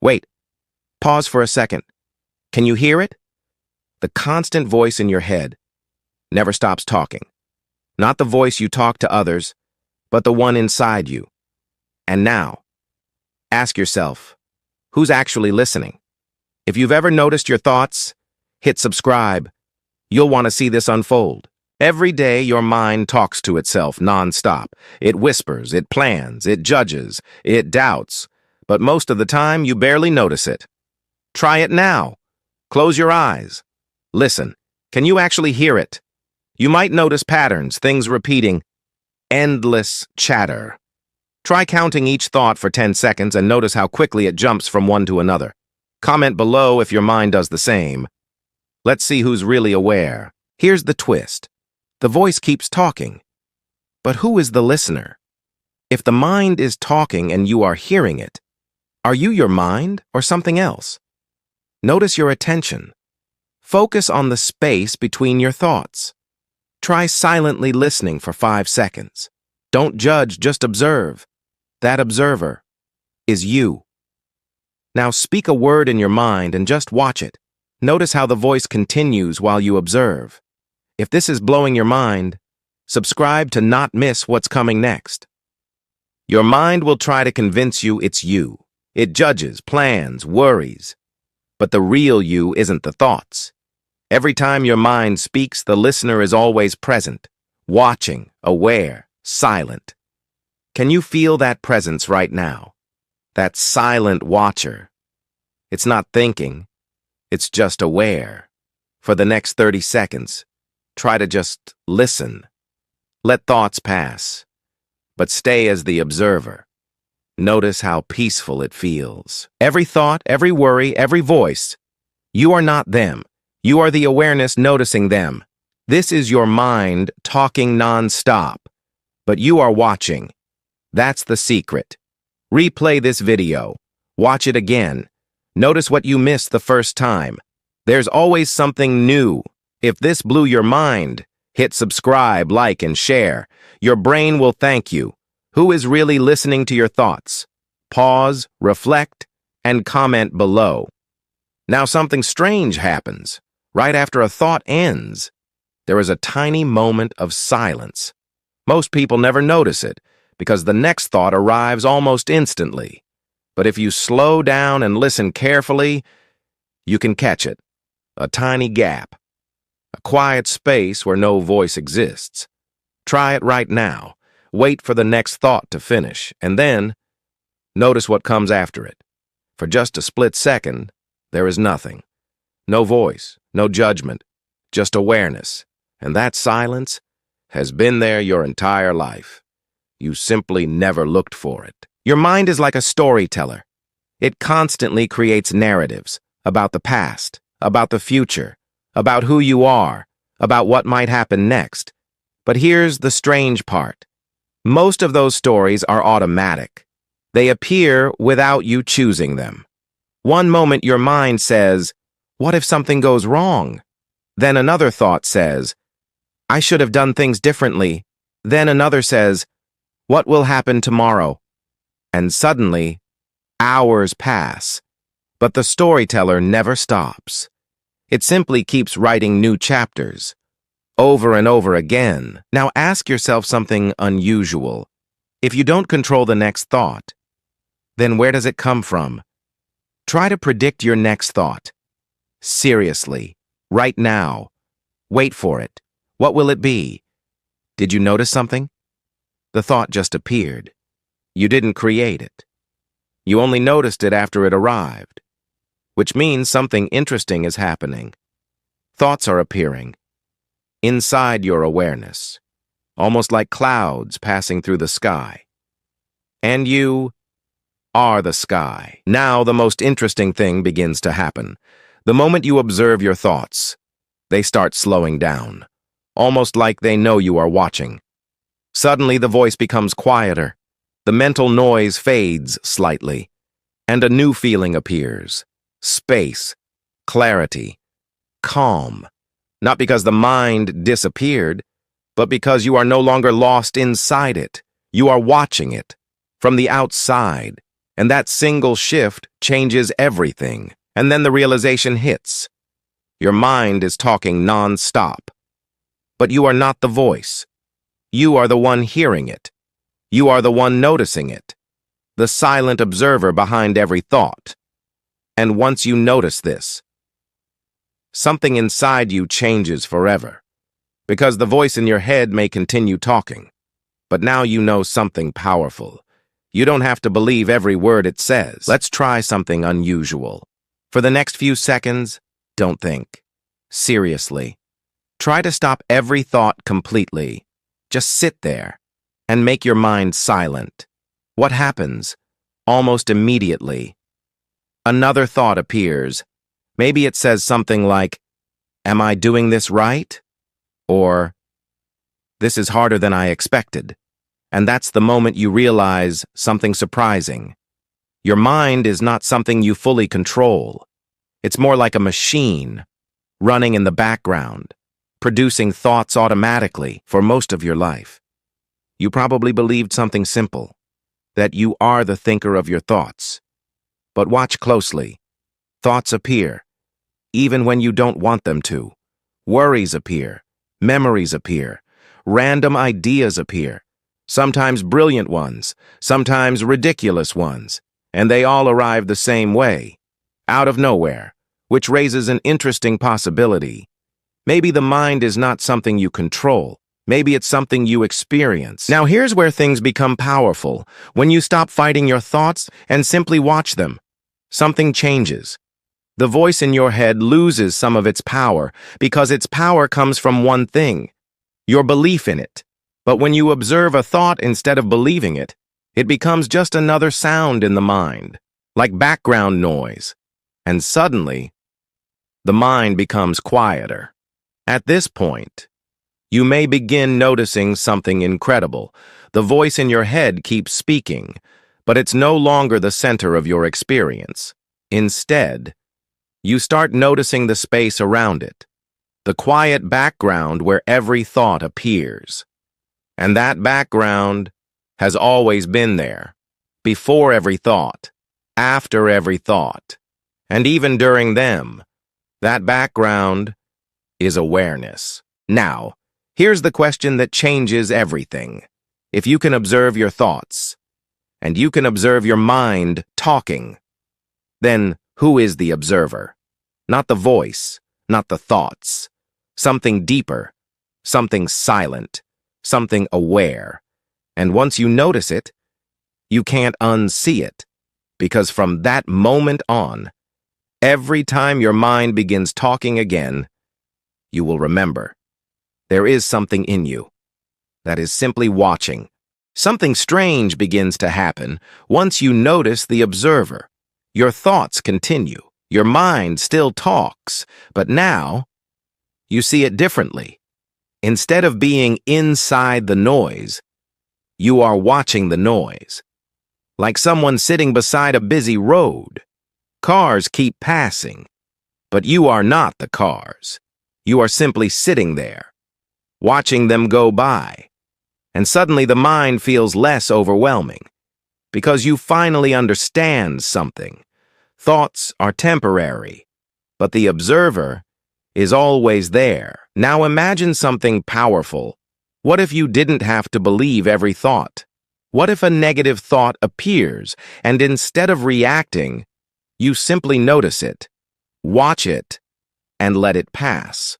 Wait, pause for a second. Can you hear it? The constant voice in your head never stops talking. Not the voice you talk to others, but the one inside you. And now, ask yourself, who's actually listening? If you've ever noticed your thoughts, hit subscribe. You'll want to see this unfold. Every day, your mind talks to itself nonstop. It whispers, it plans, it judges, it doubts. But most of the time, you barely notice it. Try it now. Close your eyes. Listen. Can you actually hear it? You might notice patterns, things repeating. Endless chatter. Try counting each thought for 10 seconds and notice how quickly it jumps from one to another. Comment below if your mind does the same. Let's see who's really aware. Here's the twist. The voice keeps talking. But who is the listener? If the mind is talking and you are hearing it, are you your mind or something else? Notice your attention. Focus on the space between your thoughts. Try silently listening for 5 seconds. Don't judge, just observe. That observer is you. Now speak a word in your mind and just watch it. Notice how the voice continues while you observe. If this is blowing your mind, subscribe to not miss what's coming next. Your mind will try to convince you it's you. It judges, plans, worries. But the real you isn't the thoughts. Every time your mind speaks, the listener is always present, watching, aware, silent. Can you feel that presence right now? That silent watcher. It's not thinking, it's just aware. For the next 30 seconds, try to just listen. Let thoughts pass, but stay as the observer. Notice how peaceful it feels. Every thought, every worry, every voice, you are not them. You are the awareness noticing them. This is your mind talking nonstop, but you are watching. That's the secret. Replay this video. Watch it again. Notice what you missed the first time. There's always something new. If this blew your mind, hit subscribe, like, and share. Your brain will thank you. Who is really listening to your thoughts? Pause, reflect, and comment below. Now something strange happens. Right after a thought ends, there is a tiny moment of silence. Most people never notice it because the next thought arrives almost instantly. But if you slow down and listen carefully, you can catch it. A tiny gap. A quiet space where no voice exists. Try it right now. Wait for the next thought to finish, and then notice what comes after it. For just a split second, there is nothing. No voice, no judgment, just awareness. And that silence has been there your entire life. You simply never looked for it. Your mind is like a storyteller. It constantly creates narratives about the past, about the future, about who you are, about what might happen next. But here's the strange part. Most of those stories are automatic. They appear without you choosing them. One moment your mind says, "What if something goes wrong?" Then another thought says, "I should have done things differently." Then another says, "What will happen tomorrow?" And suddenly, hours pass. But the storyteller never stops. It simply keeps writing new chapters, over and over again. Now ask yourself something unusual. If you don't control the next thought, then where does it come from? Try to predict your next thought. Seriously, right now. Wait for it. What will it be? Did you notice something? The thought just appeared. You didn't create it. You only noticed it after it arrived, which means something interesting is happening. Thoughts are appearing inside your awareness, almost like clouds passing through the sky. And you are the sky. Now the most interesting thing begins to happen. The moment you observe your thoughts, they start slowing down, almost like they know you are watching. Suddenly the voice becomes quieter. The mental noise fades slightly, and a new feeling appears. Space, clarity, calm. Not because the mind disappeared, but because you are no longer lost inside it. You are watching it from the outside. And that single shift changes everything. And then the realization hits. Your mind is talking nonstop. But you are not the voice. You are the one hearing it. You are the one noticing it. The silent observer behind every thought. And once you notice this, something inside you changes forever. Because the voice in your head may continue talking. But now you know something powerful. You don't have to believe every word it says. Let's try something unusual. For the next few seconds, don't think. Seriously. Try to stop every thought completely. Just sit there and make your mind silent. What happens? Almost immediately, another thought appears. Maybe it says something like, "Am I doing this right?" Or, "This is harder than I expected." And that's the moment you realize something surprising. Your mind is not something you fully control. It's more like a machine, running in the background, producing thoughts automatically for most of your life. You probably believed something simple, that you are the thinker of your thoughts. But watch closely. Thoughts appear, even when you don't want them to. Worries appear, memories appear, random ideas appear, sometimes brilliant ones, sometimes ridiculous ones, and they all arrive the same way, out of nowhere, which raises an interesting possibility. Maybe the mind is not something you control. Maybe it's something you experience. Now here's where things become powerful. When you stop fighting your thoughts and simply watch them, something changes. The voice in your head loses some of its power because its power comes from one thing, your belief in it. But when you observe a thought instead of believing it, it becomes just another sound in the mind, like background noise. And suddenly, the mind becomes quieter. At this point, you may begin noticing something incredible. The voice in your head keeps speaking, but it's no longer the center of your experience. Instead, you start noticing the space around it, the quiet background where every thought appears. And that background has always been there, before every thought, after every thought, and even during them. That background is awareness. Now, here's the question that changes everything. If you can observe your thoughts, and you can observe your mind talking, then who is the observer? Not the voice, not the thoughts. Something deeper, something silent, something aware. And once you notice it, you can't unsee it, because from that moment on, every time your mind begins talking again, you will remember. There is something in you that is simply watching. Something strange begins to happen once you notice the observer. Your thoughts continue. Your mind still talks, but now you see it differently. Instead of being inside the noise, you are watching the noise. Like someone sitting beside a busy road. Cars keep passing, but you are not the cars. You are simply sitting there, watching them go by. And suddenly the mind feels less overwhelming, because you finally understand something. Thoughts are temporary, but the observer is always there. Now imagine something powerful. What if you didn't have to believe every thought? What if a negative thought appears, and instead of reacting, you simply notice it, watch it, and let it pass?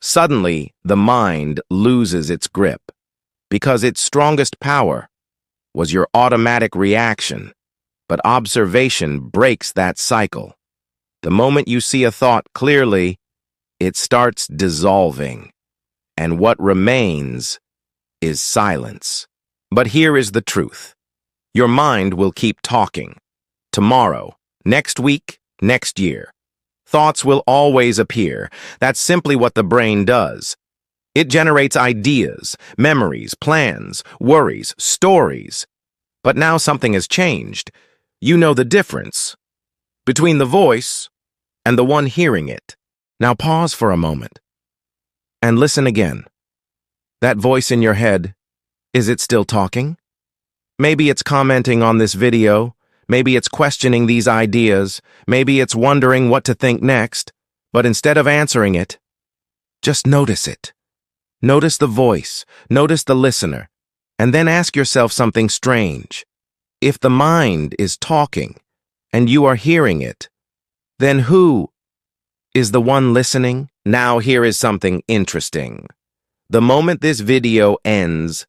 Suddenly, the mind loses its grip, because its strongest power was your automatic reaction. But observation breaks that cycle. The moment you see a thought clearly, it starts dissolving, and what remains is silence. But here is the truth. Your mind will keep talking. Tomorrow, next week, next year. Thoughts will always appear. That's simply what the brain does. It generates ideas, memories, plans, worries, stories. But now something has changed. You know the difference between the voice and the one hearing it. Now pause for a moment and listen again. That voice in your head, is it still talking? Maybe it's commenting on this video. Maybe it's questioning these ideas. Maybe it's wondering what to think next. But instead of answering it, just notice it. Notice the voice. Notice the listener. And then ask yourself something strange. If the mind is talking and you are hearing it, then who is the one listening? Now here is something interesting. The moment this video ends,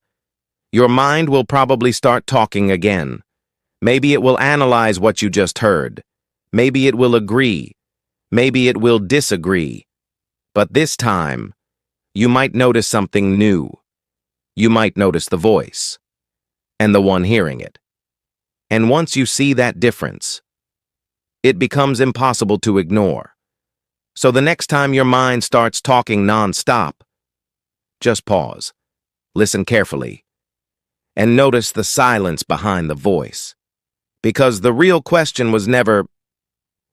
your mind will probably start talking again. Maybe it will analyze what you just heard. Maybe it will agree. Maybe it will disagree. But this time, you might notice something new. You might notice the voice and the one hearing it. And once you see that difference, it becomes impossible to ignore. So the next time your mind starts talking nonstop, just pause, listen carefully, and notice the silence behind the voice. Because the real question was never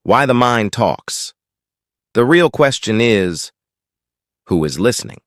why the mind talks. The real question is, who is listening?